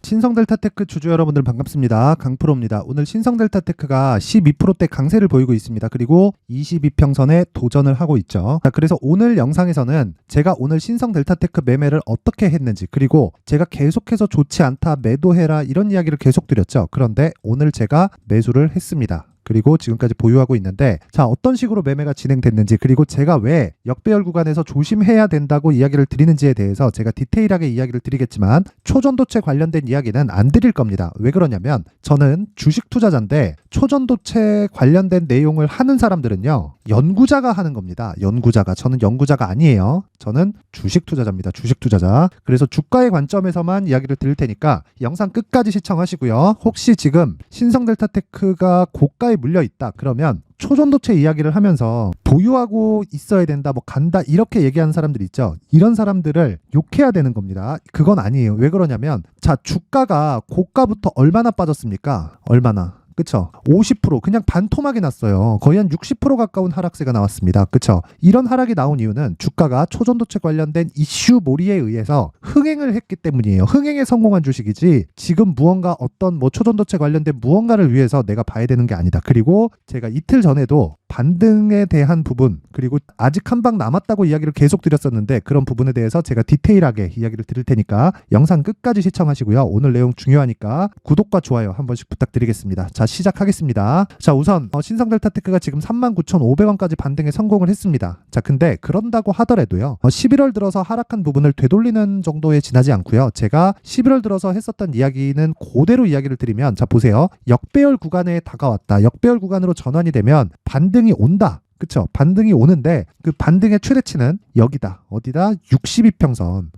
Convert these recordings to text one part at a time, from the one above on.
신성델타테크 주주 여러분들 반갑습니다. 강프로입니다. 오늘 신성델타테크가 12%대 강세를 보이고 있습니다. 그리고 22평선에 도전을 하고 있죠. 자, 그래서 오늘 영상에서는 제가 오늘 신성델타테크 매매를 어떻게 했는지, 그리고 제가 계속해서 좋지 않다, 매도해라 이런 이야기를 계속 드렸죠. 그런데 오늘 제가 매수를 했습니다. 그리고 지금까지 보유하고 있는데, 자, 어떤 식으로 매매가 진행됐는지, 그리고 제가 왜 역배열 구간에서 조심해야 된다고 이야기를 드리는지에 대해서 제가 디테일하게 이야기를 드리겠지만 초전도체 관련된 이야기는 안 드릴 겁니다. 왜 그러냐면 저는 주식 투자자인데 초전도체 관련된 내용을 하는 사람들은요, 연구자가 하는 겁니다. 연구자가. 저는 연구자가 아니에요. 저는 주식 투자자입니다. 주식 투자자. 그래서 주가의 관점에서만 이야기를 드릴 테니까 영상 끝까지 시청하시고요. 혹시 지금 신성델타테크가 고가에 물려 있다 그러면 초전도체 이야기를 하면서 보유하고 있어야 된다, 뭐 간다 이렇게 얘기하는 사람들 있죠. 이런 사람들을 욕해야 되는 겁니다. 그건 아니에요. 왜 그러냐면, 자, 주가가 고가부터 얼마나 빠졌습니까? 얼마나? 그쵸? 50% 그냥 반토막이 났어요. 거의 한 60% 가까운 하락세가 나왔습니다. 그쵸? 이런 하락이 나온 이유는 주가가 초전도체 관련된 이슈 몰이에 의해서 흥행을 했기 때문이에요. 흥행에 성공한 주식이지 지금 무언가 어떤 뭐 초전도체 관련된 무언가를 위해서 내가 봐야 되는 게 아니다. 그리고 제가 이틀 전에도 반등에 대한 부분, 그리고 아직 한 방 남았다고 이야기를 계속 드렸었는데 그런 부분에 대해서 제가 디테일하게 이야기를 드릴 테니까 영상 끝까지 시청하시고요. 오늘 내용 중요하니까 구독과 좋아요 한 번씩 부탁드리겠습니다. 자, 시작하겠습니다. 자, 우선 신성델타테크가 지금 39,500원까지 반등에 성공을 했습니다. 자, 근데 그런다고 하더라도요, 11월 들어서 하락한 부분을 되돌리는 정도에 지나지 않고요. 제가 11월 들어서 했었던 이야기는 그대로 이야기를 드리면, 자, 보세요. 역배열 구간에 다가왔다. 역배열 구간으로 전환이 되면 반등이 온다. 그쵸? 반등이 오는데 그 반등의 최대치는 여기다. 어디다? 62평선.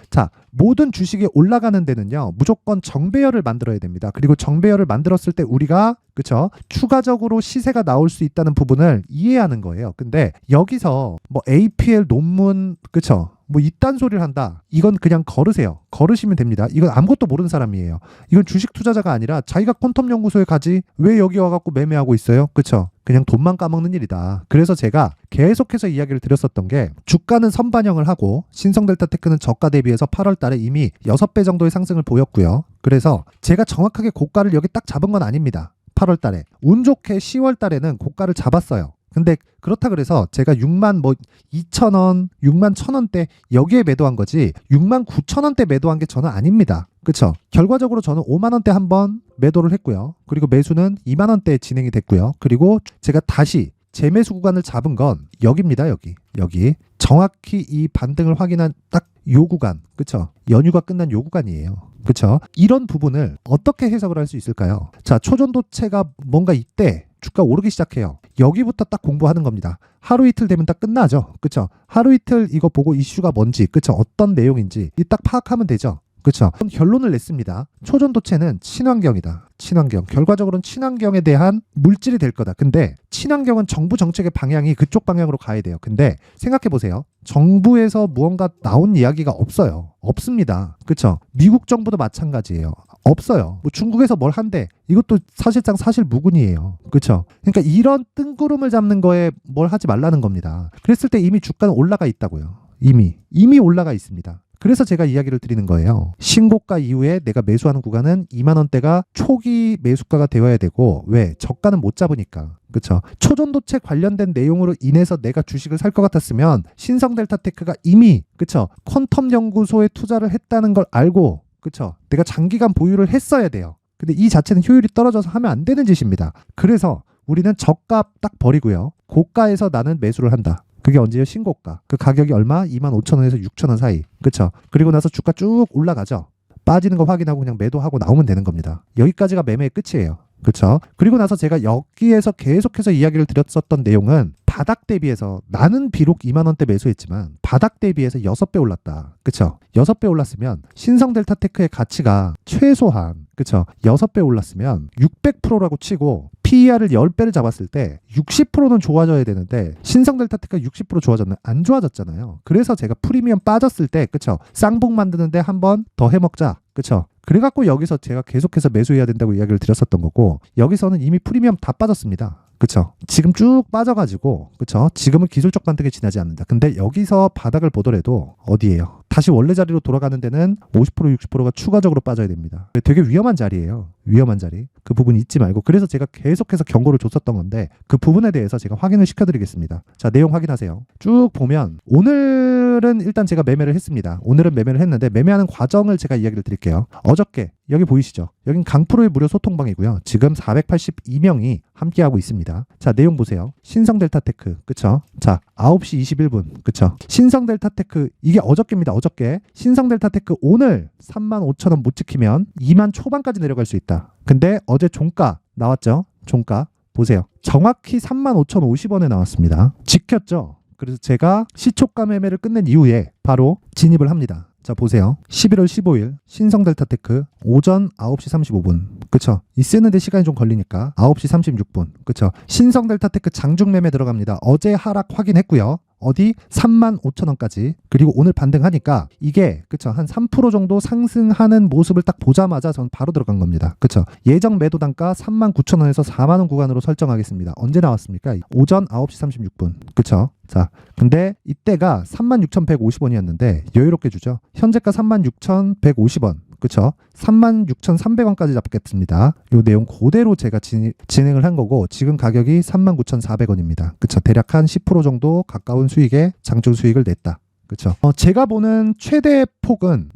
자, 모든 주식이 올라가는 데는요, 무조건 정배열을 만들어야 됩니다. 그리고 정배열을 만들었을 때 우리가, 그쵸, 추가적으로 시세가 나올 수 있다는 부분을 이해하는 거예요. 근데 여기서 뭐 APL 논문, 그쵸, 뭐 이딴 소리를 한다, 이건 그냥 걸으세요. 걸으시면 됩니다. 이건 아무것도 모르는 사람이에요. 이건 주식 투자자가 아니라 자기가 퀀텀 연구소에 가지 왜 여기 와갖고 매매하고 있어요? 그쵸? 그냥 돈만 까먹는 일이다. 그래서 제가 계속해서 이야기를 드렸었던 게, 주가는 선반영을 하고 신성델타테크는 저가 대비해서 8월 달에 이미 6배 정도의 상승을 보였고요. 그래서 제가 정확하게 고가를 여기 딱 잡은 건 아닙니다. 8월 달에. 운 좋게 10월 달에는 고가를 잡았어요. 근데 그렇다 그래서 제가 6만 뭐 2천원, 6만 1,000원대 여기에 매도한 거지 6만 9천원대 매도한 게 저는 아닙니다. 그쵸? 결과적으로 저는 5만원대 한번 매도를 했고요. 그리고 매수는 2만원대에 진행이 됐고요. 그리고 제가 다시 재매수 구간을 잡은 건 여기입니다. 여기. 정확히 이 반등을 확인한 딱 요 구간. 그쵸? 연휴가 끝난 요 구간이에요. 그쵸? 이런 부분을 어떻게 해석을 할 수 있을까요? 자, 초전도체가 뭔가 이때 주가 오르기 시작해요. 여기부터 딱 공부하는 겁니다. 하루 이틀 되면 딱 끝나죠. 그쵸? 하루 이틀 이거 보고 이슈가 뭔지, 그쵸? 어떤 내용인지 이 딱 파악하면 되죠. 그렇죠. 결론을 냈습니다. 초전도체는 친환경이다. 친환경. 결과적으로는 친환경에 대한 물질이 될 거다. 근데 친환경은 정부 정책의 방향이 그쪽 방향으로 가야 돼요. 근데 생각해 보세요. 정부에서 무언가 나온 이야기가 없어요. 없습니다. 그렇죠. 미국 정부도 마찬가지예요. 없어요. 뭐 중국에서 뭘 한대. 이것도 사실상 사실무근이에요. 그렇죠. 그러니까 이런 뜬구름을 잡는 거에 뭘 하지 말라는 겁니다. 그랬을 때 이미 주가는 올라가 있다고요. 이미 올라가 있습니다. 그래서 제가 이야기를 드리는 거예요. 신고가 이후에 내가 매수하는 구간은 2만원대가 초기 매수가가 되어야 되고, 왜? 저가는 못 잡으니까. 그쵸? 초전도체 관련된 내용으로 인해서 내가 주식을 살 것 같았으면 신성델타테크가 이미, 그쵸, 퀀텀 연구소에 투자를 했다는 걸 알고, 그쵸, 내가 장기간 보유를 했어야 돼요. 근데 이 자체는 효율이 떨어져서 하면 안 되는 짓입니다. 그래서 우리는 저가 딱 버리고요, 고가에서 나는 매수를 한다. 그게 언제요? 신고가. 그 가격이 얼마? 25,000원에서 6,000원 사이. 그쵸? 그리고 나서 주가 쭉 올라가죠. 빠지는 거 확인하고 그냥 매도하고 나오면 되는 겁니다. 여기까지가 매매의 끝이에요. 그쵸? 그리고 나서 제가 여기에서 계속해서 이야기를 드렸었던 내용은, 바닥 대비해서 나는 비록 2만원대 매수했지만 바닥 대비해서 6배 올랐다. 그쵸? 6배 올랐으면 신성델타테크의 가치가 최소한, 그쵸, 6배 올랐으면 600%라고 치고 PER을 10배를 잡았을 때 60%는 좋아져야 되는데 신성델타테크가 60% 좋아졌나? 안 좋아졌잖아요. 그래서 제가 프리미엄 빠졌을 때, 그쵸, 쌍봉 만드는데 한번 더 해먹자. 그쵸? 그래갖고 여기서 제가 계속해서 매수해야 된다고 이야기를 드렸었던 거고, 여기서는 이미 프리미엄 다 빠졌습니다. 그쵸? 지금 쭉 빠져가지고, 그쵸? 지금은 기술적 반등에 지나지 않는다. 근데 여기서 바닥을 보더라도 어디예요? 다시 원래 자리로 돌아가는 데는 50% 60%가 추가적으로 빠져야 됩니다. 되게 위험한 자리예요. 위험한 자리. 그 부분 잊지 말고, 그래서 제가 계속해서 경고를 줬었던 건데 그 부분에 대해서 제가 확인을 시켜드리겠습니다. 자, 내용 확인하세요. 쭉 보면 오늘은 일단 제가 매매를 했습니다. 오늘은 매매를 했는데 매매하는 과정을 제가 이야기를 드릴게요. 어저께 여기 보이시죠? 여긴 강프로의 무료 소통방이고요. 지금 482명이 함께하고 있습니다. 자, 내용 보세요. 신성델타테크, 그쵸? 자, 9시 21분, 그쵸? 신성델타테크, 이게 어저께입니다. 어저께. 신성델타테크 오늘 35,000원 못 지키면 2만 초반까지 내려갈 수 있다. 근데 어제 종가 나왔죠? 종가 보세요. 정확히 35,050원에 나왔습니다. 지켰죠? 그래서 제가 시초가 매매를 끝낸 이후에 바로 진입을 합니다. 자, 보세요. 11월 15일 신성델타테크 오전 9시 35분. 그쵸? 이 쓰는데 시간이 좀 걸리니까 9시 36분. 그쵸? 신성델타테크 장중 매매 들어갑니다. 어제 하락 확인했고요. 어디? 35,000원까지. 그리고 오늘 반등하니까 이게 그쵸? 한 3% 정도 상승하는 모습을 딱 보자마자 전 바로 들어간 겁니다. 그쵸? 예정 매도 단가 39,000원에서 4만원 구간으로 설정하겠습니다. 언제 나왔습니까? 오전 9시 36분. 그쵸? 자, 근데 이때가 36,150원이었는데 여유롭게 주죠. 현재가 36,150원. 그쵸? 36,300원까지 잡겠습니다. 요 내용 그대로 제가 진행을 한 거고 지금 가격이 39,400원입니다. 그쵸? 대략 한 10% 정도 가까운 수익에 장중 수익을 냈다. 그렇죠. 제가 보는 최대 폭은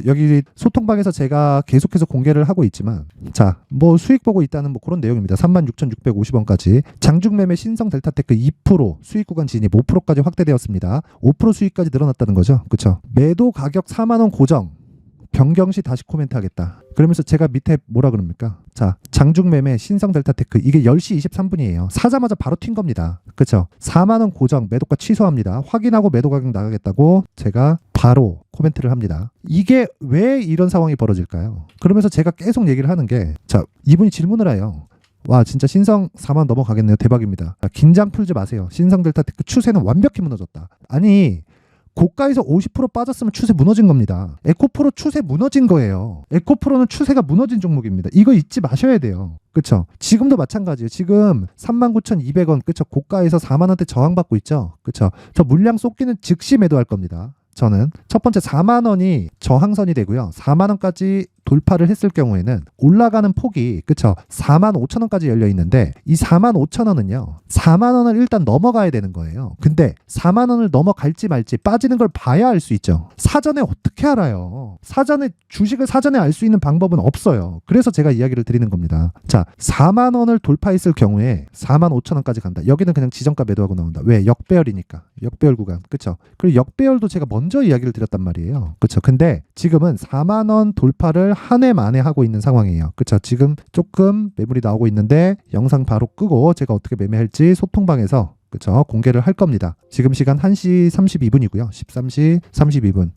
여기 소통방에서 제가 계속해서 공개를 하고 있지만 자, 수익 보고 있다는 그런 내용입니다. 36,650원까지 장중 매매 신성 델타테크 2% 수익 구간 진입 5%까지 확대되었습니다. 5% 수익까지 늘어났다는 거죠. 그렇죠. 매도 가격 4만 원 고정. 변경 시 다시 코멘트 하겠다. 그러면서 제가 밑에 뭐라 그럽니까? 자, 장중 매매 신성 델타테크 이게 10시 23분이에요. 사자마자 바로 튄 겁니다. 그렇죠? 4만 원 고정 매도가 취소합니다. 확인하고 매도 가격 나가겠다고 제가 바로 코멘트를 합니다. 이게 왜 이런 상황이 벌어질까요? 그러면서 제가 계속 얘기를 하는 게 자, 이분이 질문을 해요. 와, 진짜 신성 4만 넘어가겠네요. 대박입니다. 긴장 풀지 마세요. 신성 델타테크 추세는 완벽히 무너졌다. 아니, 고가에서 50% 빠졌으면 추세 무너진 겁니다. 에코프로 추세 무너진 거예요. 에코프로는 추세가 무너진 종목입니다. 이거 잊지 마셔야 돼요. 그쵸? 지금도 마찬가지예요. 지금 39,200원, 그쵸? 고가에서 4만원대 저항받고 있죠? 그쵸? 저 물량 쏟기는 즉시 매도할 겁니다. 저는 첫 번째 4만원이 저항선이 되고요. 4만원까지 돌파를 했을 경우에는 올라가는 폭이 그쵸 45,000원까지 열려 있는데 이 45,000원은요 4만원을 일단 넘어가야 되는 거예요. 근데 4만원을 넘어갈지 말지 빠지는 걸 봐야 알 수 있죠. 사전에 어떻게 알아요? 주식을 사전에 알 수 있는 방법은 없어요. 그래서 제가 이야기를 드리는 겁니다. 자, 4만원을 돌파했을 경우에 45,000원까지 간다. 여기는 그냥 지정가 매도하고 나온다. 왜? 역배열이니까. 역배열 구간. 그쵸? 그리고 역배열도 제가 먼저 이야기를 드렸단 말이에요. 그쵸? 근데 지금은 4만원 돌파를 한 해 만에 하고 있는 상황이에요. 그쵸? 지금 조금 매물이 나오고 있는데 영상 바로 끄고 제가 어떻게 매매할지 소통방에서 그쵸? 공개를 할 겁니다. 지금 시간 1시 32분이고요. 13시 32분.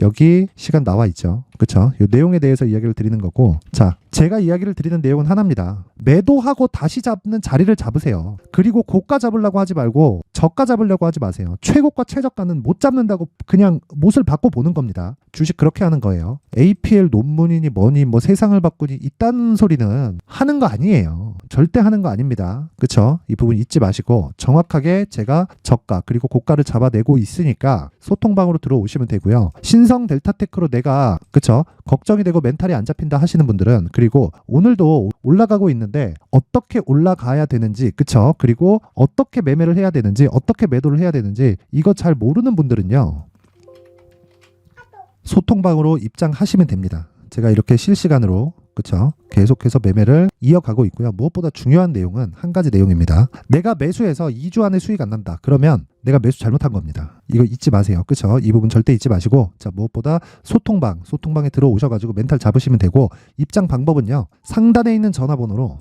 여기 시간 나와 있죠. 그쵸? 이 내용에 대해서 이야기를 드리는 거고 자, 제가 이야기를 드리는 내용은 하나입니다. 매도하고 다시 잡는 자리를 잡으세요. 그리고 고가 잡으려고 하지 말고 저가 잡으려고 하지 마세요. 최고가 최저가는 못 잡는다고 그냥 못을 받고 보는 겁니다. 주식 그렇게 하는 거예요. APL 논문이니 뭐니 세상을 바꾸니 이딴 소리는 하는 거 아니에요. 절대 하는 거 아닙니다. 그쵸? 이 부분 잊지 마시고 정확하게 제가 저가 그리고 고가를 잡아내고 있으니까 소통방으로 들어오시면 되고요. 신성 델타테크로 내가 그쵸? 걱정이 되고 멘탈이 안 잡힌다 하시는 분들은 그리고 오늘도 올라가고 있는데 어떻게 올라가야 되는지 그쵸? 그리고 어떻게 매매를 해야 되는지 어떻게 매도를 해야 되는지 이거 잘 모르는 분들은요. 소통방으로 입장하시면 됩니다. 제가 이렇게 실시간으로 그쵸? 계속해서 매매를 이어가고 있고요. 무엇보다 중요한 내용은 한 가지 내용입니다. 내가 매수해서 2주 안에 수익 안 난다. 그러면 내가 매수 잘못한 겁니다. 이거 잊지 마세요. 그쵸? 이 부분 절대 잊지 마시고 자, 무엇보다 소통방에 들어오셔가지고 멘탈 잡으시면 되고 입장 방법은요. 상단에 있는 전화번호로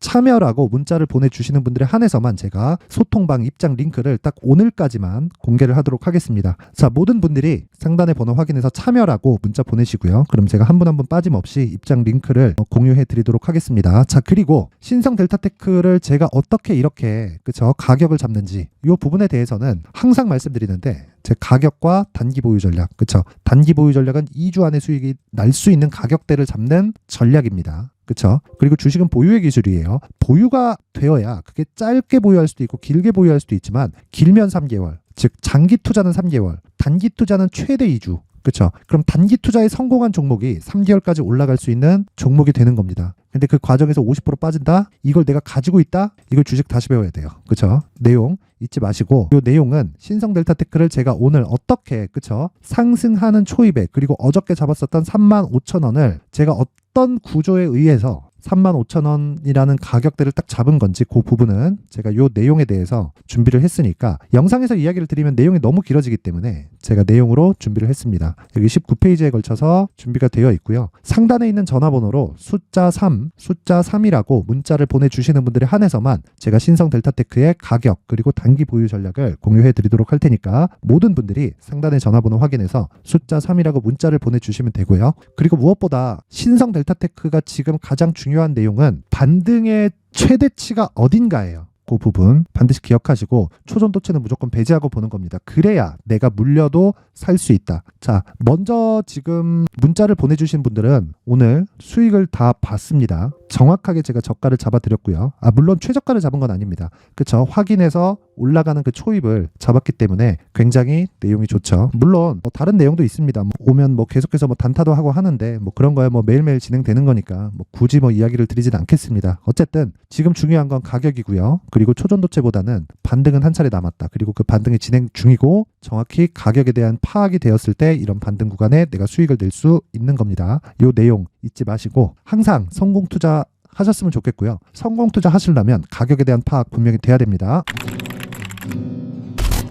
참여라고 문자를 보내주시는 분들에 한해서만 제가 소통방 입장 링크를 딱 오늘까지만 공개를 하도록 하겠습니다. 자, 모든 분들이 상단의 번호 확인해서 참여라고 문자 보내시고요. 그럼 제가 한 분 한 분 빠짐없이 입장 링크를 공유해 드리도록 하겠습니다. 자, 그리고 신성 델타테크를 제가 어떻게 이렇게 그쵸 가격을 잡는지 이 부분에 대해서는 항상 말씀드리는데 제 가격과 단기 보유 전략 그쵸 단기 보유 전략은 2주 안에 수익이 날 수 있는 가격대를 잡는 전략입니다. 그쵸? 그리고 주식은 보유의 기술이에요. 보유가 되어야 그게 짧게 보유할 수도 있고 길게 보유할 수도 있지만 길면 3개월, 즉 장기 투자는 3개월, 단기 투자는 최대 2주. 그쵸? 그럼 단기 투자에 성공한 종목이 3개월까지 올라갈 수 있는 종목이 되는 겁니다. 근데 그 과정에서 50% 빠진다? 이걸 내가 가지고 있다? 이걸 주식 다시 배워야 돼요. 그쵸? 내용 잊지 마시고, 이 내용은 신성델타테크를 제가 오늘 어떻게, 그쵸? 상승하는 초입에, 그리고 어저께 잡았었던 35,000원을 제가 어떤 구조에 의해서 35,000원이라는 가격대를 딱 잡은 건지 그 부분은 제가 요 내용에 대해서 준비를 했으니까, 영상에서 이야기를 드리면 내용이 너무 길어지기 때문에 제가 내용으로 준비를 했습니다. 여기 19페이지에 걸쳐서 준비가 되어 있고요. 상단에 있는 전화번호로 숫자 3이라고 문자를 보내주시는 분들에 한해서만 제가 신성델타테크의 가격 그리고 단기 보유 전략을 공유해 드리도록 할 테니까 모든 분들이 상단의 전화번호 확인해서 숫자 3이라고 문자를 보내주시면 되고요. 그리고 무엇보다 신성델타테크가 지금 가장 중요한 내용은 반등의 최대치가 어딘가예요. 그 부분 반드시 기억하시고 초전도체는 무조건 배제하고 보는 겁니다. 그래야 내가 물려도 살 수 있다. 자, 먼저 지금 문자를 보내주신 분들은 오늘 수익을 다 봤습니다. 정확하게 제가 저가를 잡아드렸고요. 물론 최저가를 잡은 건 아닙니다. 그쵸? 확인해서 올라가는 그 초입을 잡았기 때문에 굉장히 내용이 좋죠. 물론 뭐 다른 내용도 있습니다. 오면 계속해서 단타도 하고 하는데 그런 거야 매일매일 진행되는 거니까 굳이 이야기를 드리진 않겠습니다. 어쨌든 지금 중요한 건 가격이고요. 그리고 초전도체보다는 반등은 한 차례 남았다. 그리고 그 반등이 진행 중이고 정확히 가격에 대한 파악이 되었을 때 이런 반등 구간에 내가 수익을 낼 수 있는 겁니다. 이 내용 잊지 마시고 항상 성공 투자 하셨으면 좋겠고요. 성공 투자 하시려면 가격에 대한 파악 분명히 돼야 됩니다.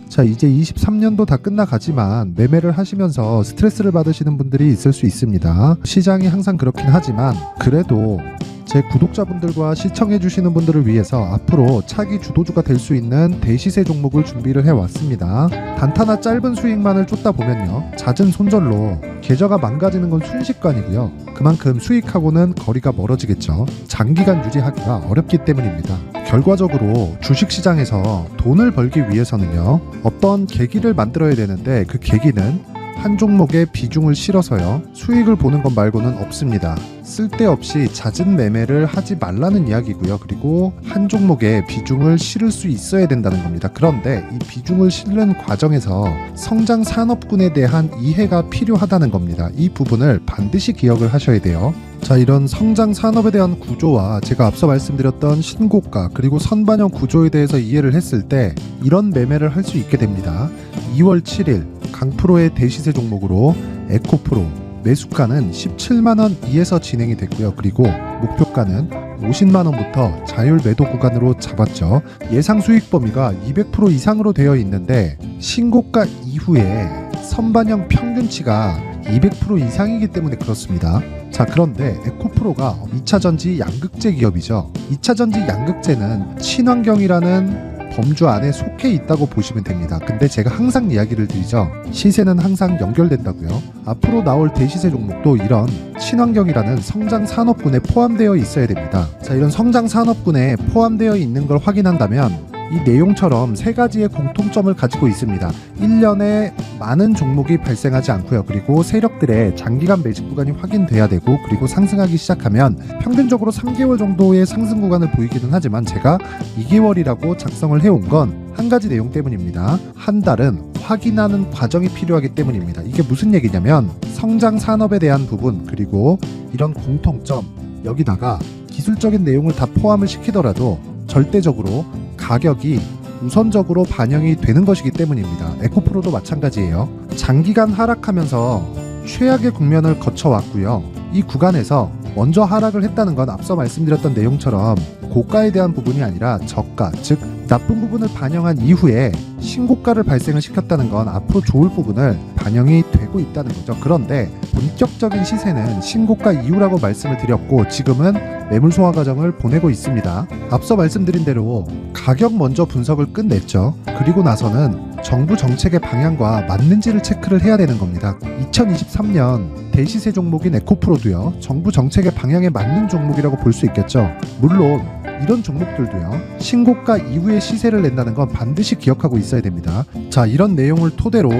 자, 이제 23년도 다 끝나가지만 매매를 하시면서 스트레스를 받으시는 분들이 있을 수 있습니다. 시장이 항상 그렇긴 하지만 그래도 제 구독자분들과 시청해주시는 분들을 위해서 앞으로 차기 주도주가 될 수 있는 대시세 종목을 준비를 해왔습니다. 단타나 짧은 수익만을 쫓다 보면요, 잦은 손절로 계좌가 망가지는 건 순식간이고요. 그만큼 수익하고는 거리가 멀어지겠죠. 장기간 유지하기가 어렵기 때문입니다. 결과적으로 주식시장에서 돈을 벌기 위해서는요, 어떤 계기를 만들어야 되는데 그 계기는 한 종목에 비중을 실어서요, 수익을 보는 것 말고는 없습니다. 쓸데없이 잦은 매매를 하지 말라는 이야기고요. 그리고 한 종목에 비중을 실을 수 있어야 된다는 겁니다. 그런데 이 비중을 실는 과정에서 성장 산업군에 대한 이해가 필요하다는 겁니다. 이 부분을 반드시 기억을 하셔야 돼요. 자, 이런 성장 산업에 대한 구조와 제가 앞서 말씀드렸던 신고가 그리고 선반영 구조에 대해서 이해를 했을 때 이런 매매를 할 수 있게 됩니다. 2월 7일 강프로의 대시세 종목으로 에코프로 매수가는 17만원 이에서 진행이 됐고요. 그리고 목표가는 50만원부터 자율 매도 구간으로 잡았죠. 예상 수익 범위가 200% 이상으로 되어 있는데 신고가 이후에 선반영 평균치가 200% 이상이기 때문에 그렇습니다. 자, 그런데 에코프로가 2차전지 양극재 기업이죠. 2차전지 양극재는 친환경이라는 범주 안에 속해 있다고 보시면 됩니다. 근데 제가 항상 이야기를 드리죠. 시세는 항상 연결된다고요. 앞으로 나올 대시세 종목도 이런 친환경이라는 성장 산업군에 포함되어 있어야 됩니다. 자, 이런 성장 산업군에 포함되어 있는 걸 확인한다면 이 내용처럼 세 가지의 공통점을 가지고 있습니다. 1년에 많은 종목이 발생하지 않고요. 그리고 세력들의 장기간 매집 구간이 확인돼야 되고, 그리고 상승하기 시작하면 평균적으로 3개월 정도의 상승 구간을 보이기는 하지만 제가 2개월이라고 작성을 해온 건 한 가지 내용 때문입니다. 한 달은 확인하는 과정이 필요하기 때문입니다. 이게 무슨 얘기냐면 성장 산업에 대한 부분 그리고 이런 공통점, 여기다가 기술적인 내용을 다 포함을 시키더라도 절대적으로 가격이 우선적으로 반영이 되는 것이기 때문입니다. 에코프로도 마찬가지예요. 장기간 하락하면서 최악의 국면을 거쳐왔고요. 이 구간에서 먼저 하락을 했다는 건 앞서 말씀드렸던 내용처럼 고가에 대한 부분이 아니라 저가, 즉 나쁜 부분을 반영한 이후에 신고가를 발생을 시켰다는 건 앞으로 좋을 부분을 반영이 되고 있다는 거죠. 그런데 본격적인 시세는 신고가 이후라고 말씀을 드렸고 지금은 매물 소화 과정을 보내고 있습니다. 앞서 말씀드린 대로 가격 먼저 분석을 끝냈죠. 그리고 나서는 정부 정책의 방향과 맞는지를 체크를 해야 되는 겁니다. 2023년 대시세 종목인 에코프로도요, 정부 정책의 방향에 맞는 종목이라고 볼 수 있겠죠. 물론 이런 종목들도요, 신고가 이후에 시세를 낸다는 건 반드시 기억하고 있어야 됩니다. 자, 이런 내용을 토대로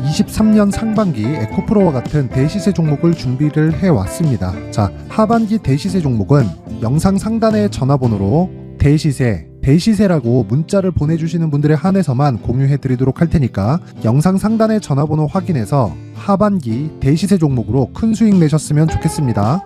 23년 상반기 에코프로와 같은 대시세 종목을 준비를 해왔습니다. 자, 하반기 대시세 종목은 영상 상단의 전화번호로 대시세라고 문자를 보내주시는 분들에 한해서만 공유해드리도록 할 테니까 영상 상단의 전화번호 확인해서 하반기 대시세 종목으로 큰 수익 내셨으면 좋겠습니다.